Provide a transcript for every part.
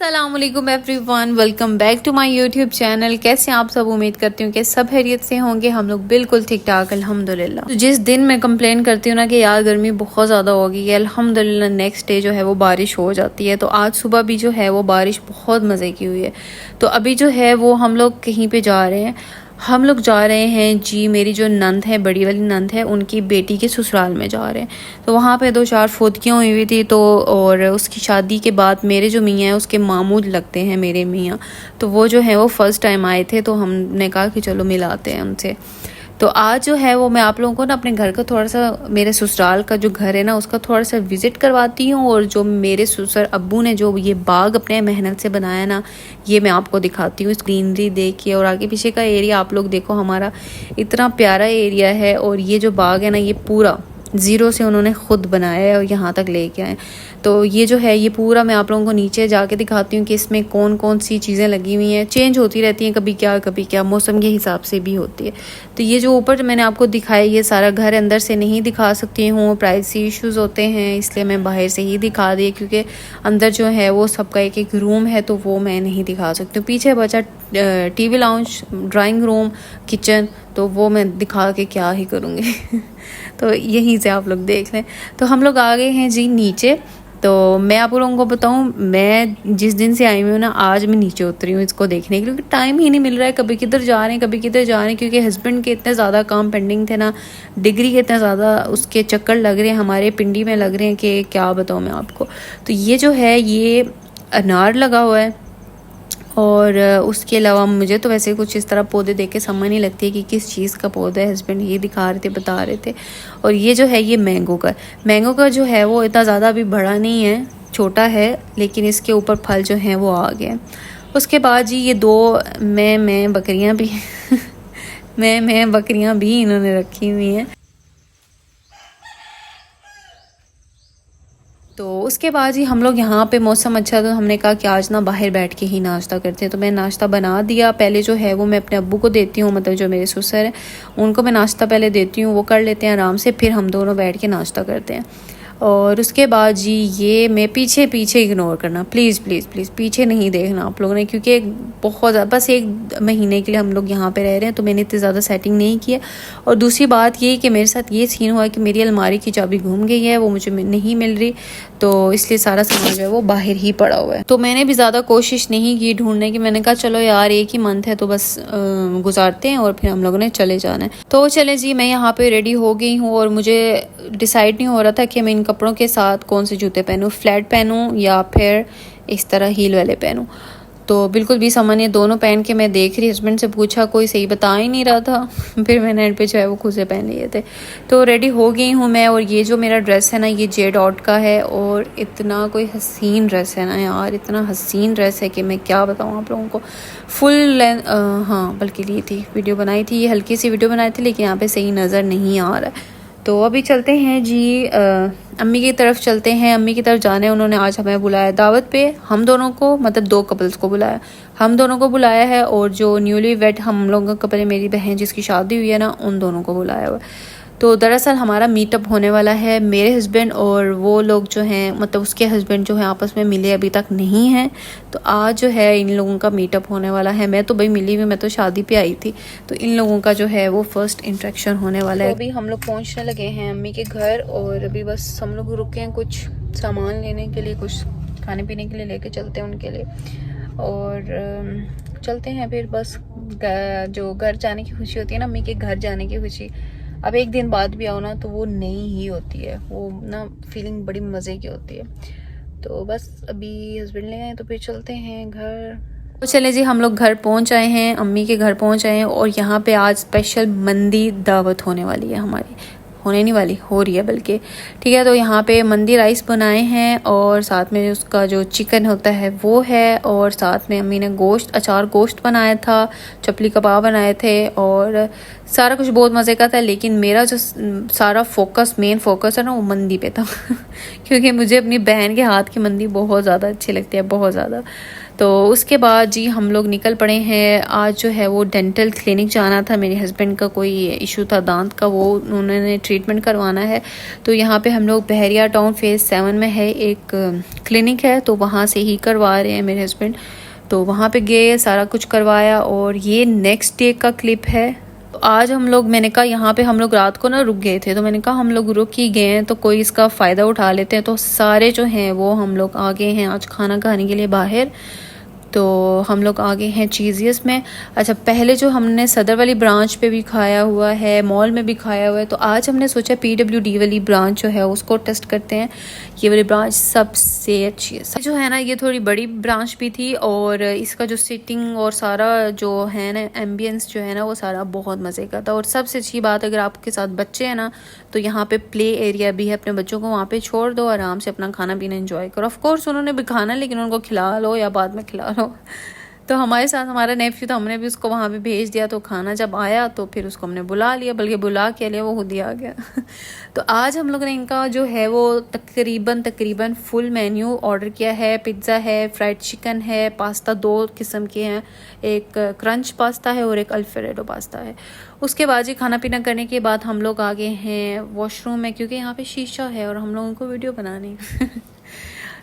अस्सलामुअलैकुम everyone, welcome back to my YouTube channel. कैसे हैं आप सब? उम्मीद करती हूँ कि सब खैरियत से होंगे। हम लोग बिल्कुल ठीक ठाक अल्हम्दुलिल्लाह। तो जिस दिन मैं कंप्लेन करती हूँ ना कि यार गर्मी बहुत ज़्यादा हो गई है, अल्हम्दुलिल्लाह नेक्स्ट डे जो है वो बारिश हो जाती है। तो आज सुबह भी जो है वो बारिश बहुत मज़े की हुई है। तो अभी जो है वो हम लोग कहीं पे जा रहे हैं। हम लोग जा रहे हैं जी, मेरी जो नंद है, बड़ी वाली नंद है, उनकी बेटी के ससुराल में जा रहे हैं। तो वहाँ पे 2-4 फोतकियाँ हुई हुई थी। तो और उसकी शादी के बाद मेरे जो मियाँ हैं उसके मामू लगते हैं मेरे मियाँ, तो वो जो है वो फ़र्स्ट टाइम आए थे। तो हमने कहा कि चलो मिलाते हैं उनसे। तो आज जो है वो मैं आप लोगों को ना अपने घर का थोड़ा सा, मेरे ससुराल का जो घर है ना उसका थोड़ा सा विज़िट करवाती हूँ। और जो मेरे ससुर अब्बू ने जो ये बाग अपने मेहनत से बनाया ना, ये मैं आपको दिखाती हूँ। ग्रीनरी देखिए और आगे पीछे का एरिया आप लोग देखो, हमारा इतना प्यारा एरिया है। और ये जो बाग है ना ये पूरा ज़ीरो से उन्होंने ख़ुद बनाया है और यहाँ तक लेके आए। तो ये जो है ये पूरा मैं आप लोगों को नीचे जाके दिखाती हूँ कि इसमें कौन कौन सी चीज़ें लगी हुई हैं। चेंज होती रहती हैं, कभी क्या मौसम के हिसाब से भी होती है। तो ये जो ऊपर मैंने आपको दिखाया ये सारा घर अंदर से नहीं दिखा सकती हूँ, प्राइवेसी इश्यूज़ होते हैं, इसलिए मैं बाहर से ही दिखा दी। क्योंकि अंदर जो है वो सबका एक एक रूम है तो वो मैं नहीं दिखा सकती हूँ। पीछे बचा TV lounge, drawing room, kitchen, तो वो मैं दिखा के क्या ही करूँगी तो यहीं से आप लोग देख लें। तो हम लोग आ गए हैं जी नीचे। तो मैं आप लोगों को बताऊं, मैं जिस दिन से आई हुई हूँ ना, आज मैं नीचे उतरी हूँ इसको देखने के लिए, क्योंकि टाइम ही नहीं मिल रहा है। कभी किधर जा रहे हैं, कभी किधर जा रहे हैं, क्योंकि हस्बैंड के इतने ज़्यादा काम पेंडिंग थे ना, डिग्री के इतने ज़्यादा उसके चक्कर लग रहे हैं, हमारे पिंडी में लग रहे हैं कि क्या बताऊँ मैं आपको। तो ये जो है ये अनार लगा हुआ है। और उसके अलावा मुझे तो वैसे कुछ इस तरह पौधे देख के समझ नहीं लगती है कि किस चीज़ का पौधा है। हस्बैंड ये दिखा रहे थे, बता रहे थे। और ये जो है ये मैंगो का जो है वो इतना ज़्यादा अभी बड़ा नहीं है, छोटा है, लेकिन इसके ऊपर फल जो हैं वो आ गए। उसके बाद जी ये दो मैं बकरियाँ भी मैं बकरियाँ भी इन्होंने रखी हुई हैं। तो उसके बाद ही हम लोग यहाँ पे मौसम अच्छा था तो हमने कहा कि आज ना बाहर बैठ के ही नाश्ता करते हैं। तो मैं नाश्ता बना दिया। पहले जो है वो मैं अपने अब्बू को देती हूँ, मतलब जो मेरे ससुर हैं उनको मैं नाश्ता पहले देती हूँ, वो कर लेते हैं आराम से, फिर हम दोनों बैठ के नाश्ता करते हैं। और उसके बाद जी ये मैं पीछे इग्नोर करना, प्लीज़ प्लीज़ प्लीज़ पीछे नहीं देखना आप लोगों ने, क्योंकि बहुत बस 1 महीने के लिए हम लोग यहाँ पे रह रहे हैं तो मैंने इतनी ज़्यादा सेटिंग नहीं की है। और दूसरी बात ये कि मेरे साथ ये सीन हुआ कि मेरी अलमारी की चाबी घूम गई है, वो मुझे नहीं मिल रही, तो इसलिए सारा सामान जो है वो बाहर ही पड़ा हुआ है। तो मैंने भी ज़्यादा कोशिश नहीं की ढूंढने की। मैंने कहा चलो यार एक ही मंथ है तो बस गुजारते हैं और फिर हम लोगों ने चले जाना है। तो चले जी, मैं यहाँ पे रेडी हो गई हूँ और मुझे डिसाइड नहीं हो रहा था कि मैं इन कपड़ों के साथ कौन से जूते पहनूँ, फ्लैट पहनूँ या फिर इस तरह हील वाले पहनूँ। तो बिल्कुल भी समझ नहीं, दोनों पहन के मैं देख रही, हस्बैंड से पूछा, कोई सही बता ही नहीं रहा था। फिर मैंने एंड पे जो है वो खुद से पहन लिए थे। तो रेडी हो गई हूँ मैं। और ये जो मेरा ड्रेस है ना ये जे डॉट का है और इतना कोई हसीन ड्रेस है ना यार, इतना हसीन ड्रेस है कि मैं क्या बताऊँ आप लोगों को। फुल लेंथ, हाँ बल्कि ली थी, वीडियो बनाई थी, ये हल्की सी वीडियो बनाई थी, लेकिन यहाँ पे सही नज़र नहीं आ रहा है। तो अभी चलते हैं जी, अम्मी की तरफ चलते हैं। अम्मी की तरफ जाने उन्होंने आज हमें बुलाया दावत पे, हम दोनों को, मतलब 2 कपल्स को बुलाया, हम दोनों को बुलाया है। और जो न्यूली वेड हम लोगों का कपल है, मेरी बहन जिसकी शादी हुई है ना, उन दोनों को बुलाया हुआ है। तो दरअसल हमारा मीटअप होने वाला है। मेरे हस्बैंड और वो लोग जो हैं, मतलब उसके हस्बैंड जो हैं, आपस में मिले अभी तक नहीं हैं। तो आज जो है इन लोगों का मीटअप होने वाला है। मैं तो भाई मिली हुई, मैं तो शादी पे आई थी। तो इन लोगों का जो है वो फर्स्ट इंट्रैक्शन होने वाला है। तो अभी हम लोग पहुँचने लगे हैं अम्मी के घर और अभी बस हम लोग रुके हैं कुछ सामान लेने के लिए, कुछ खाने पीने के लिए लेके चलते हैं उनके लिए। और चलते हैं फिर बस। जो घर जाने की खुशी होती है ना, अम्मी के घर जाने की खुशी, अब 1 दिन बाद भी आओ ना तो वो नई ही होती है, वो ना फीलिंग बड़ी मज़े की होती है। तो बस अभी हस्बैंड ले आए तो फिर चलते हैं घर। तो चले जी, हम लोग घर पहुंच आए हैं, अम्मी के घर पहुंच आए हैं। और यहाँ पे आज स्पेशल मंदी दावत होने वाली है हमारी, होने नहीं वाली, हो रही है बल्कि, ठीक है। तो यहाँ पे मंदी राइस बनाए हैं और साथ में उसका जो चिकन होता है वो है, और साथ में अम्मी ने अचार गोश्त बनाया था, चपली कबाब बनाए थे, और सारा कुछ बहुत मज़े का था। लेकिन मेरा जो सारा मेन फोकस है ना वो मंदी पे था क्योंकि मुझे अपनी बहन के हाथ की मंदी बहुत ज़्यादा अच्छी लगती है, बहुत ज़्यादा। तो उसके बाद जी हम लोग निकल पड़े हैं। आज जो है वो डेंटल क्लिनिक जाना था, मेरे हस्बैंड का कोई इशू था दांत का, वो उन्होंने ट्रीटमेंट करवाना है। तो यहाँ पे हम लोग बहरिया टाउन फेज़ 7 में है एक क्लिनिक है, तो वहाँ से ही करवा रहे हैं मेरे हस्बैंड। तो वहाँ पे गए, सारा कुछ करवाया। और ये नेक्स्ट डे का क्लिप है। तो आज हम लोग, मैंने कहा यहाँ पे हम लोग रात को ना रुक गए थे, तो मैंने कहा हम लोग रुक ही गए हैं तो कोई इसका फ़ायदा उठा लेते हैं। तो सारे जो हैं वो हम लोग आ गए हैं आज खाना खाने के लिए बाहर। तो हम लोग आ गए हैं चीज़ियस में। अच्छा, पहले जो हमने सदर वाली ब्रांच पे भी खाया हुआ है, मॉल में भी खाया हुआ है, तो आज हमने सोचा PWD वाली ब्रांच जो है उसको टेस्ट करते हैं। ये वाली ब्रांच सबसे अच्छी है। जो है ना, ये थोड़ी बड़ी ब्रांच भी थी और इसका जो सिटिंग और सारा जो है ना एम्बियंस जो है ना वो सारा बहुत मज़े का था। और सबसे अच्छी बात, अगर आपके साथ बच्चे हैं ना तो यहाँ पे प्ले एरिया भी है, अपने बच्चों को वहाँ पे छोड़ दो, आराम से अपना खाना पीना एंजॉय करो। ऑफ कोर्स उन्होंने भी खाना, लेकिन उनको खिला लो या बाद में खिला लो। तो हमारे साथ हमारा नेफ्यू था, हमने भी उसको वहाँ पे भेज दिया। तो खाना जब आया तो फिर उसको हमने बुला लिया, बल्कि बुला के लिया, वो खुद ही आ गया। तो आज हम लोग ने इनका जो है वो तकरीबन फुल मेन्यू ऑर्डर किया है। पिज़्ज़ा है, फ्राइड चिकन है, पास्ता 2 किस्म के हैं, एक क्रंच पास्ता है और एक अल्फ्रेडो पास्ता है। उसके बाद जी खाना पीना करने के बाद हम लोग आ गए हैं वॉशरूम में, क्योंकि यहाँ पे शीशा है और हम लोगों को वीडियो बनानी।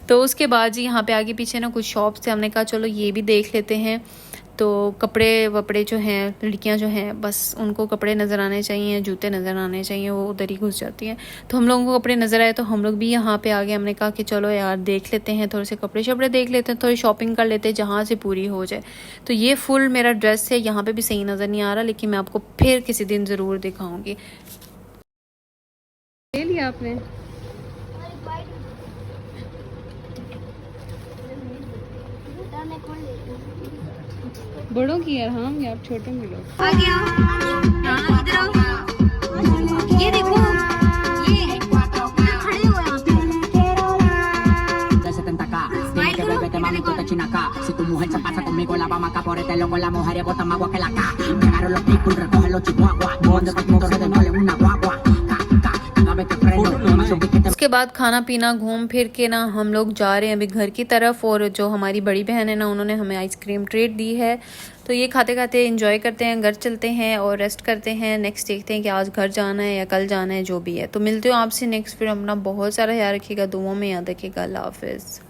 तो उसके बाद जी यहाँ पे आगे पीछे ना कुछ शॉप्स थे, हमने कहा चलो ये भी देख लेते हैं। तो कपड़े वपड़े जो हैं, लड़कियाँ जो हैं बस उनको कपड़े नज़र आने चाहिए, जूते नज़र आने चाहिए, वो उधर ही घुस जाती हैं। तो हम लोगों को कपड़े नज़र आए तो हम लोग भी यहाँ पे आ गए। हमने कहा कि चलो यार देख लेते हैं, थोड़े से कपड़े शपड़े देख लेते हैं, थोड़ी शॉपिंग कर लेते हैं जहाँ से पूरी हो जाए। तो ये फुल मेरा ड्रेस है, यहाँ पर भी सही नज़र नहीं आ रहा, लेकिन मैं आपको फिर किसी दिन ज़रूर दिखाऊँगी। ले लिया आपने? बड़ों की यार, हाँ आप छोटे में लो। आ गया। हाँ इधर आओ, ये देखो, ये खड़े हो यहाँ पे। स्माइल करो, इधर देखो। Si tu mujer se pasa conmigo la vamos a caporetelo con la mujer y bota más agua que la ca. Llegaron los tipos y recogen los chihuahuas. Donde todo el mundo se devuelve una guagua. उसके बाद खाना पीना घूम फिर के ना हम लोग जा रहे हैं अभी घर की तरफ। और जो हमारी बड़ी बहन है ना, उन्होंने हमें आइसक्रीम ट्रीट दी है, तो ये खाते खाते एंजॉय करते हैं, घर चलते हैं और रेस्ट करते हैं। नेक्स्ट देखते हैं कि आज घर जाना है या कल जाना है, जो भी है। तो मिलते हो आपसे नेक्स्ट। फिर अपना बहुत सारा ख्याल रखिएगा, दुआओं में याद रखिएगा। अल्लाह हाफिज़।